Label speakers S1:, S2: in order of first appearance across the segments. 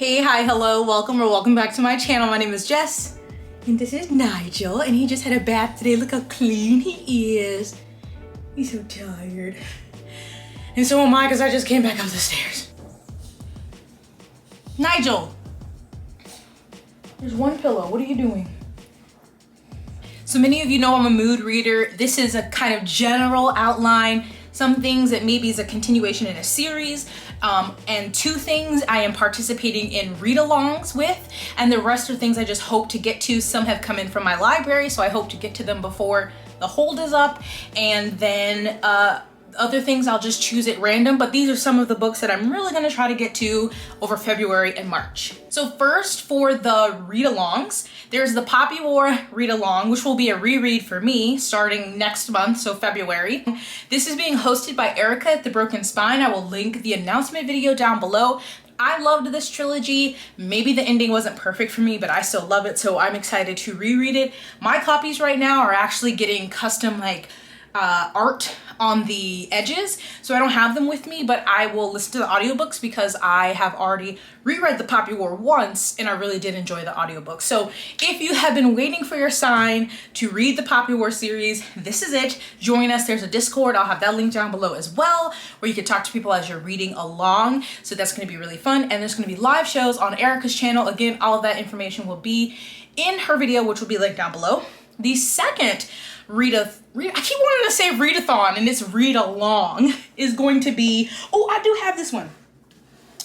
S1: Hey, hi, hello, welcome back to my channel. My name is Jess, and this is Nigel, and he just had a bath today. Look how clean he is. He's so tired. And so am I, because I just came back up the stairs. Nigel, there's one pillow. What are you doing? So many of you know I'm a mood reader. This is a kind of general outline. Some things that maybe is a continuation in a series, and two things I am participating in read-alongs with, and the rest are things I just hope to get to. Some have come in from my library, so I hope to get to them before the hold is up, and then other things I'll just choose at random, but these are some of the books that I'm really gonna try to get to over February and March. So first, for the read-alongs, there's the Poppy War read-along, which will be a reread for me starting next month, so February. This is being hosted by Erica at The Broken Spine. I will link the announcement video down below. I loved this trilogy. Maybe the ending wasn't perfect for me, but I still love it, so I'm excited to reread it. My copies right now are actually getting custom art on the edges, so I don't have them with me, but I will listen to the audiobooks because I have already reread the Poppy War once and I really did enjoy the audiobook. So if you have been waiting for your sign to read the Poppy War series, this is it. Join us. There's a Discord. I'll have that link down below as well, where you can talk to people as you're reading along. So that's going to be really fun. And there's going to be live shows on Erica's channel. Again, all of that information will be in her video, which will be linked down below. The second I keep wanting to say readathon, and it's read-along, is going to be, oh, I do have this one.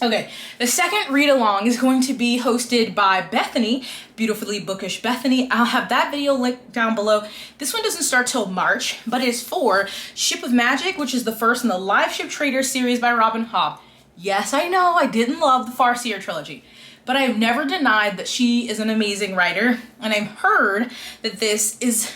S1: Okay, the second read-along is going to be hosted by Bethany, Beautifully Bookish Bethany. I'll have that video linked down below. This one doesn't start till March, but it's for Ship of Magic, which is the first in the Live Ship Trader series by Robin Hobb. Yes, I know, I didn't love the Farseer trilogy, but I've never denied that she is an amazing writer, and I've heard that this is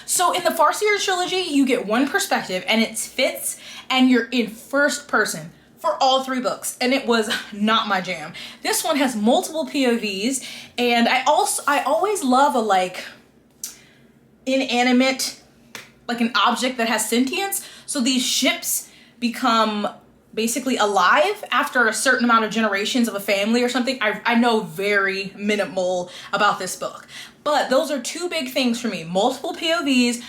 S1: so in the Farseer trilogy, you get one perspective and it fits, and you're in first person for all three books, and it was not my jam. This one has multiple POVs, and I always love a inanimate, an object that has sentience, so these ships become basically alive after a certain amount of generations of a family or something. I know very minimal about this book, but those are two big things for me. Multiple POVs,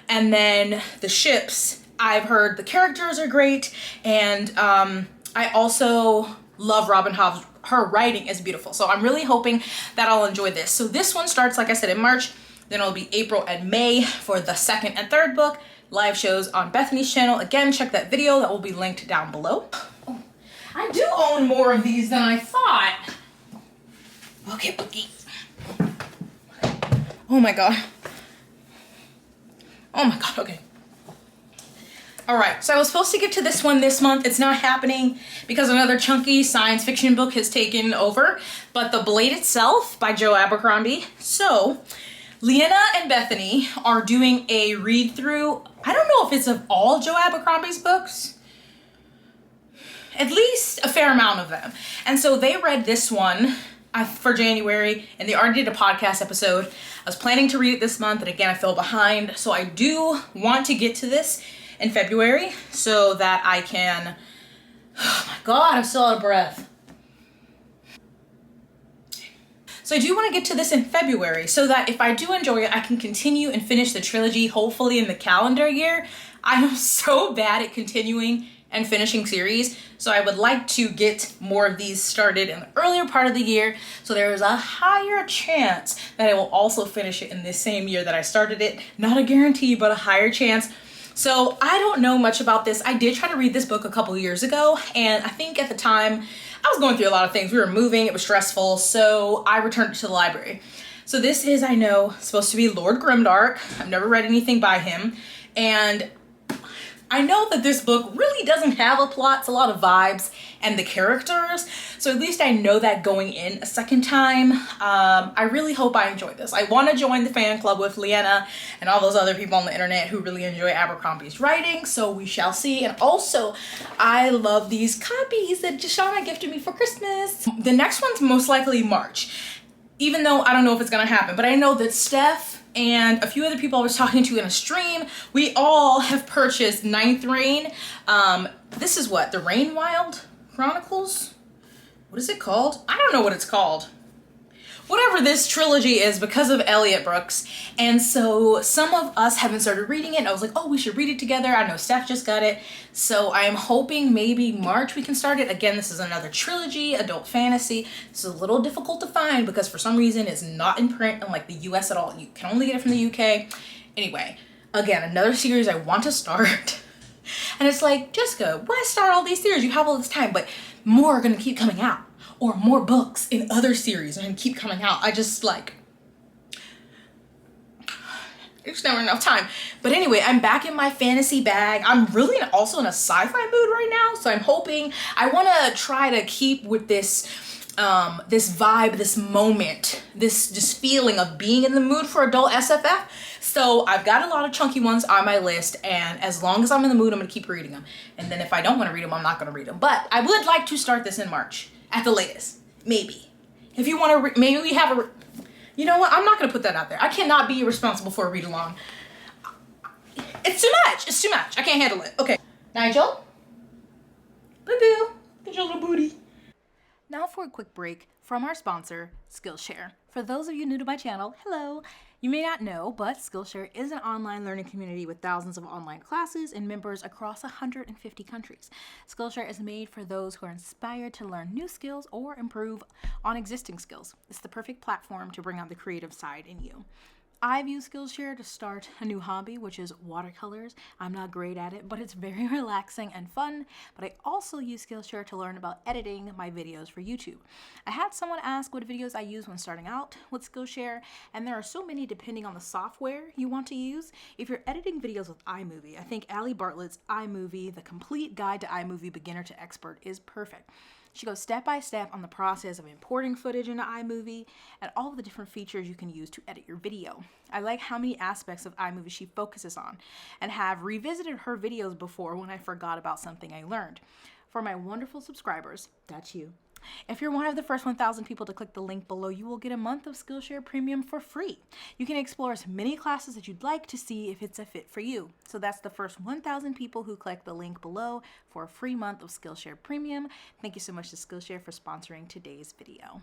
S1: and then the ships. I've heard the characters are great, and I also love Robin Hobb's. Her writing is beautiful, so I'm really hoping that I'll enjoy this. So this one starts, like I said, in March, then it'll be April and May for the second and third book. Live shows on Bethany's channel. Again, check that video. That will be linked down below. Oh, I do own more of these than I thought. Okay, Bookie. Oh my god. Oh my god, okay. Alright, so I was supposed to get to this one this month. It's not happening because another chunky science fiction book has taken over. But The Blade Itself by Joe Abercrombie. So, Leanna and Bethany are doing a read-through. I don't know if it's of all Joe Abercrombie's books. At least a fair amount of them. And so they read this one for January, and they already did a podcast episode. I was planning to read it this month, and again, I fell behind. So I do want to get to this in February so that I can, oh my god, I'm still out of breath. So I do want to get to this in February so that if I do enjoy it, I can continue and finish the trilogy, hopefully in the calendar year. I am so bad at continuing and finishing series, so I would like to get more of these started in the earlier part of the year, so there is a higher chance that I will also finish it in this same year that I started it. Not a guarantee, but a higher chance. So I don't know much about this. I did try to read this book a couple years ago, and I think at the time I was going through a lot of things. We were moving, it was stressful, so I returned it to the library. So this is, I know, supposed to be Lord Grimdark. I've never read anything by him, and I know that this book really doesn't have a plot. It's a lot of vibes and the characters, so at least I know that going in a second time. I really hope I enjoy this. I want to join the fan club with Leanna and all those other people on the internet who really enjoy Abercrombie's writing, so we shall see. And also, I love these copies that Deshauna gifted me for Christmas. The next one's most likely March, even though I don't know if it's gonna happen, but I know that Steph and a few other people I was talking to in a stream, we all have purchased Ninth Reign. This is what, the Rainwild Chronicles? what is it called? I don't know what it's called. Whatever this trilogy is, because of Elliot Brooks. And so some of us haven't started reading it. And I was like, oh, we should read it together. I know Steph just got it. So I'm hoping maybe March we can start it. Again, this is another trilogy, adult fantasy. This is a little difficult to find because for some reason it's not in print in like the US at all. You can only get it from the UK. Anyway, again, another series I want to start. And it's like, Jessica, why start all these series? You have all this time, but more are gonna keep coming out. Or more books in other series and keep coming out. I just like, it's never enough time. But anyway, I'm back in my fantasy bag. I'm really also in a sci-fi mood right now. So I'm hoping, I want to try to keep with this, this vibe, this moment, this just feeling of being in the mood for adult SFF. So I've got a lot of chunky ones on my list, and as long as I'm in the mood, I'm going to keep reading them. And then if I don't want to read them, I'm not going to read them. But I would like to start this in March. At the latest, maybe. If you want to, maybe we have a, you know what? I'm not going to put that out there. I cannot be responsible for a read along. It's too much. It's too much. I can't handle it. Okay. Nigel? Boo-boo. Get your little booty. Now for a quick break from our sponsor, Skillshare. For those of you new to my channel, hello. You may not know, but Skillshare is an online learning community with thousands of online classes and members across 150 countries. Skillshare is made for those who are inspired to learn new skills or improve on existing skills. It's the perfect platform to bring out the creative side in you. I've used Skillshare to start a new hobby, which is watercolors. I'm not great at it, but it's very relaxing and fun. But I also use Skillshare to learn about editing my videos for YouTube. I had someone ask what videos I use when starting out with Skillshare, and there are so many depending on the software you want to use. If you're editing videos with iMovie, I think Ali Bartlett's iMovie, the complete guide to iMovie beginner to expert, is perfect. She goes step by step on the process of importing footage into iMovie and all of the different features you can use to edit your video. I like how many aspects of iMovie she focuses on and have revisited her videos before when I forgot about something I learned. For my wonderful subscribers, that's you. If you're one of the first 1,000 people to click the link below, you will get a month of Skillshare Premium for free. You can explore as many classes as you'd like to see if it's a fit for you. So that's the first 1,000 people who click the link below for a free month of Skillshare Premium. Thank you so much to Skillshare for sponsoring today's video.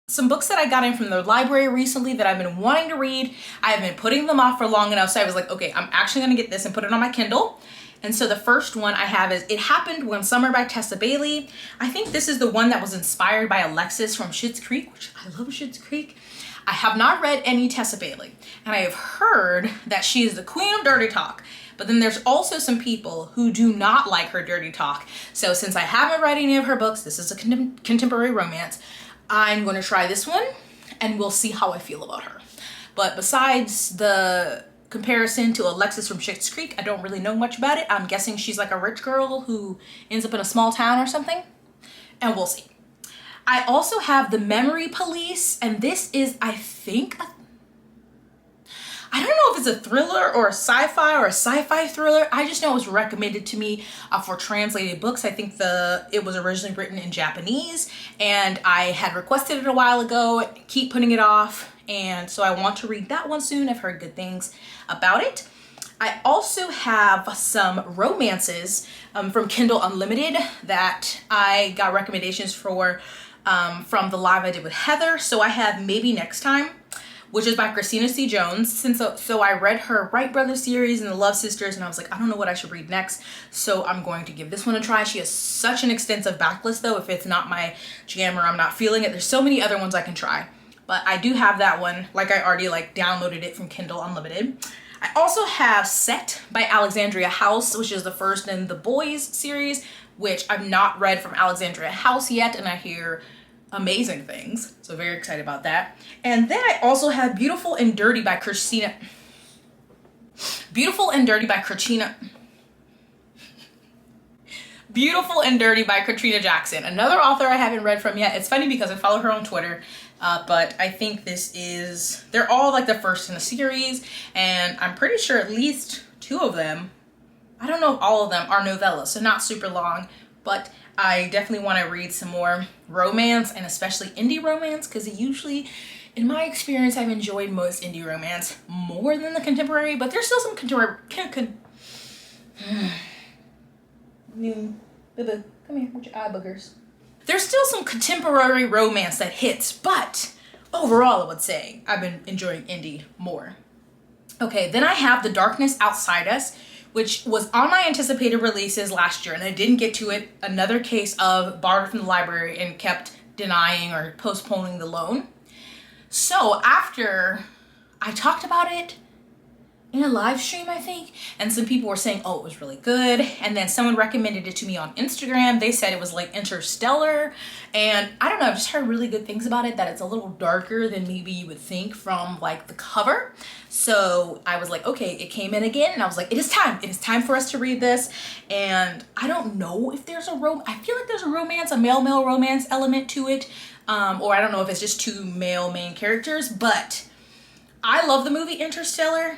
S1: Some books that I got in from the library recently that I've been wanting to read. I've been putting them off for long enough, so I was like, okay, I'm actually gonna get this and put it on my Kindle. And so the first one I have is It Happened One Summer by Tessa Bailey. I think this is the one that was inspired by Alexis from Schitt's Creek, which I love Schitt's Creek. I have not read any Tessa Bailey, and I have heard that she is the queen of dirty talk. But then there's also some people who do not like her dirty talk. So since I haven't read any of her books, this is a contemporary romance, I'm going to try this one, and we'll see how I feel about her. But besides the comparison to Alexis from Schitt's Creek, I don't really know much about it. I'm guessing she's like a rich girl who ends up in a small town or something, and we'll see. I also have The Memory Police, and this is, I think, I don't know if it's a thriller or a sci-fi thriller. I just know it was recommended to me for translated books. I think it was originally written in Japanese, and I had requested it a while ago, keep putting it off. And so I want to read that one soon. I've heard good things about it. I also have some romances from Kindle Unlimited that I got recommendations for from the live I did with Heather. So I have Maybe Next Time, which is by Christina C. Jones. So I read her Wright Brothers series and the Love Sisters, and I was like, I don't know what I should read next. So I'm going to give this one a try. She has such an extensive backlist though. If it's not my jam or I'm not feeling it, there's so many other ones I can try. But I do have that one, like I already downloaded it from Kindle Unlimited. I also have Set by Alexandria House, which is the first in the Boys series, which I've not read from Alexandria House yet, and I hear amazing things. So very excited about that. And then I also have Beautiful and Dirty by Katrina Jackson, another author I haven't read from yet. It's funny because I follow her on Twitter. But I think they're all like the first in the series, and I'm pretty sure at least 2 of them, I don't know if all of them are novellas, so not super long, but I definitely want to read some more romance, and especially indie romance, because usually, in my experience, I've enjoyed most indie romance more than the contemporary, but there's still some contemporary, Boo-boo, come here with your eye boogers. There's still some contemporary romance that hits, but overall I would say I've been enjoying indie more. Okay, then I have The Darkness Outside Us, which was on my anticipated releases last year, and I didn't get to it. Another case of borrowed from the library and kept denying or postponing the loan. So after I talked about it in a live stream, I think, and some people were saying, oh, it was really good. And then someone recommended it to me on Instagram. They said it was like interstellar. And I don't know, I've just heard really good things about it, that it's a little darker than maybe you would think from like the cover. So I was like, okay, it came in again. And I was like, it is time for us to read this. And I don't know if there's I feel like there's a romance, a male-male romance element to it. Or I don't know if it's just two male main characters, but I love the movie Interstellar.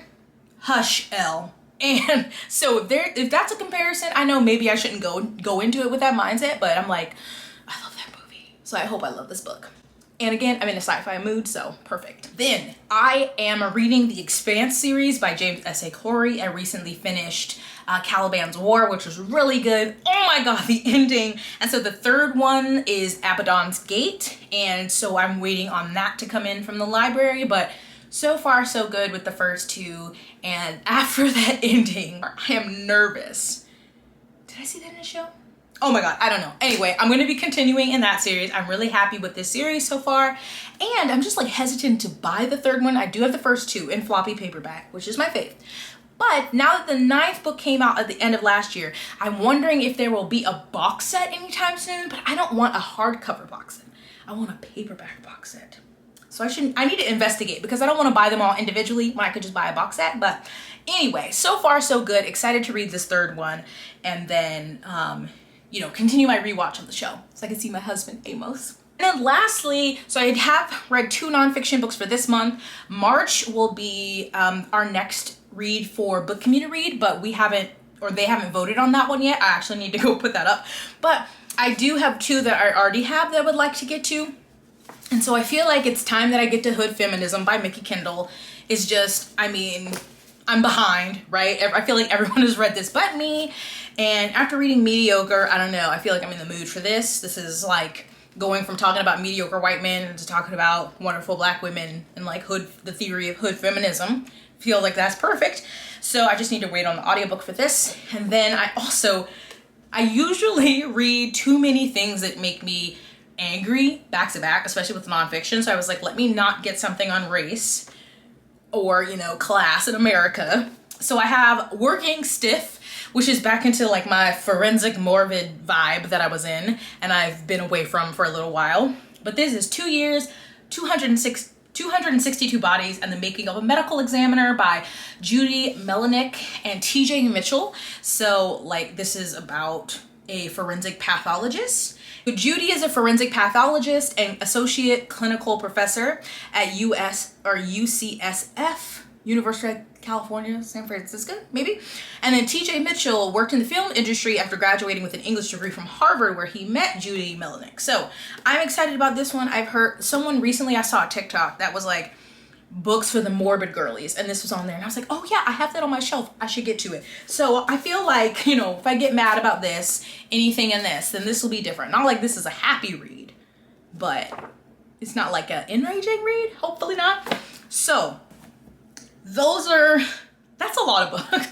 S1: Hush, L. And so if that's a comparison, I know maybe I shouldn't go into it with that mindset, but I'm like, I love that movie. So I hope I love this book. And again, I'm in a sci-fi mood, so perfect. Then I am reading the Expanse series by James S.A. Corey. I recently finished Caliban's War, which was really good. Oh my God, the ending. And so the third one is Abaddon's Gate. And so I'm waiting on that to come in from the library, but so far so good with the first two. And after that ending, I am nervous. Did I see that in the show? Oh my God, I don't know. Anyway, I'm gonna be continuing in that series. I'm really happy with this series so far. And I'm just like hesitant to buy the third one. I do have the first two in floppy paperback, which is my fave. But now that the 9th book came out at the end of last year, I'm wondering if there will be a box set anytime soon, but I don't want a hardcover box set. I want a paperback box set. So I need to investigate, because I don't want to buy them all individually when I could just buy a box set. But anyway, so far so good. Excited to read this third one, and then, continue my rewatch of the show so I can see my husband, Amos. And then lastly, so I have read 2 nonfiction books for this month. March will be our next read for Book Community Read, but they haven't voted on that one yet. I actually need to go put that up. But I do have 2 that I already have that I would like to get to. And so I feel like it's time that I get to Hood Feminism by Mickey Kendall. It's just, I'm behind, right? I feel like everyone has read this but me. And after reading Mediocre, I don't know, I feel like I'm in the mood for this. This is like going from talking about mediocre white men to talking about wonderful black women and like the theory of Hood Feminism. Feel like that's perfect. So I just need to wait on the audiobook for this. And then I usually read too many things that make me angry back to back, especially with nonfiction. So I was like, let me not get something on race or, class in America. So I have Working Stiff, which is back into like my forensic morbid vibe that I was in and I've been away from for a little while. But this is 2 years, 262 Bodies and the Making of a Medical Examiner by Judy Melinek and TJ Mitchell. So like this is about a forensic pathologist. Judy is a forensic pathologist and associate clinical professor at UCSF, University of California, San Francisco, maybe. And then TJ Mitchell worked in the film industry after graduating with an English degree from Harvard, where he met Judy Melinek. So I'm excited about this one. I've heard someone recently, I saw a TikTok that was like, books for the morbid girlies, and this was on there, and I was like, oh yeah, I have that on my shelf, I should get to it. So I feel like, if I get mad about anything in this, then this will be different. Not like this is a happy read, but it's not like an enraging read, hopefully not. So that's a lot of books.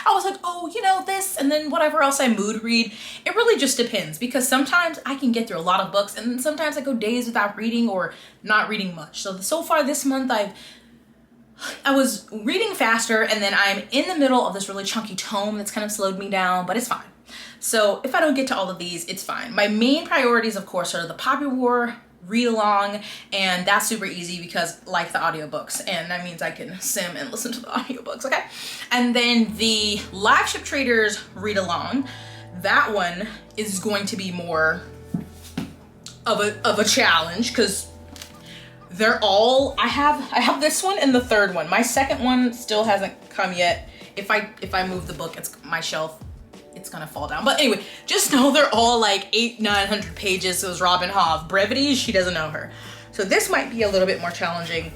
S1: I was like, oh, this, and then whatever else I mood read. It really just depends, because sometimes I can get through a lot of books, and then sometimes I go days without reading or not reading much. So far this month, I was reading faster, and then I'm in the middle of this really chunky tome that's kind of slowed me down, but it's fine. So if I don't get to all of these, it's fine. My main priorities, of course, are the Poppy War read along, and that's super easy because like the audiobooks, and that means I can sim and listen to the audiobooks, okay? And then the Live Ship Traders read along, that one is going to be more of a challenge, because they're all, I have this one and the third one. My second one still hasn't come yet. If I move the book, my shelf, it's gonna fall down. But anyway, just know they're all like 800-900 pages. So it was Robin Hobb. Brevity, she doesn't know her. So this might be a little bit more challenging.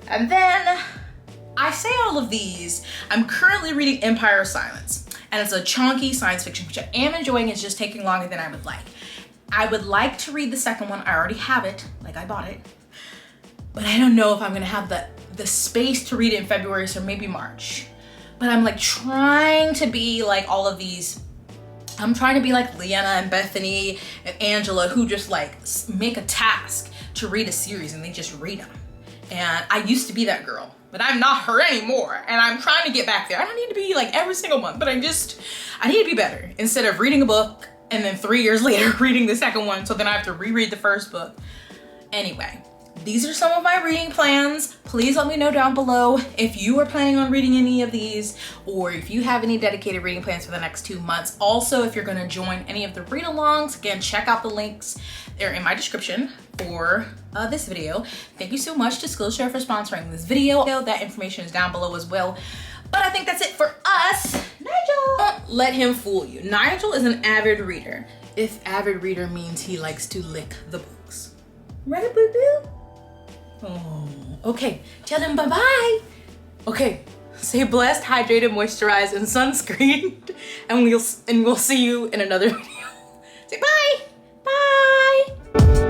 S1: And then I say all of these, I'm currently reading Empire of Silence, and it's a chunky science fiction, which I am enjoying. It's just taking longer than I would like. I would like to read the second one. I already have it, like I bought it. But I don't know if I'm gonna have the space to read it in February, so maybe March. But I'm like trying to be like all of these. I'm trying to be like Leanna and Bethany and Angela, who just like make a task to read a series and they just read them. And I used to be that girl, but I'm not her anymore. And I'm trying to get back there. I don't need to be like every single month, but I need to be better. Instead of reading a book and then 3 years later reading the second one, so then I have to reread the first book. Anyway, these are some of my reading plans. Please let me know down below if you are planning on reading any of these, or if you have any dedicated reading plans for the next 2 months. Also, if you're gonna join any of the read-alongs, again, check out the links. They're in my description for this video. Thank you so much to Skillshare for sponsoring this video. That information is down below as well. But I think that's it for us. Nigel! Don't let him fool you. Nigel is an avid reader. If avid reader means he likes to lick the books. Right, boo-boo? Oh, okay. Tell them bye-bye. Okay, stay blessed, hydrated, moisturized, and sunscreened. And we'll see you in another video. Say bye. Bye.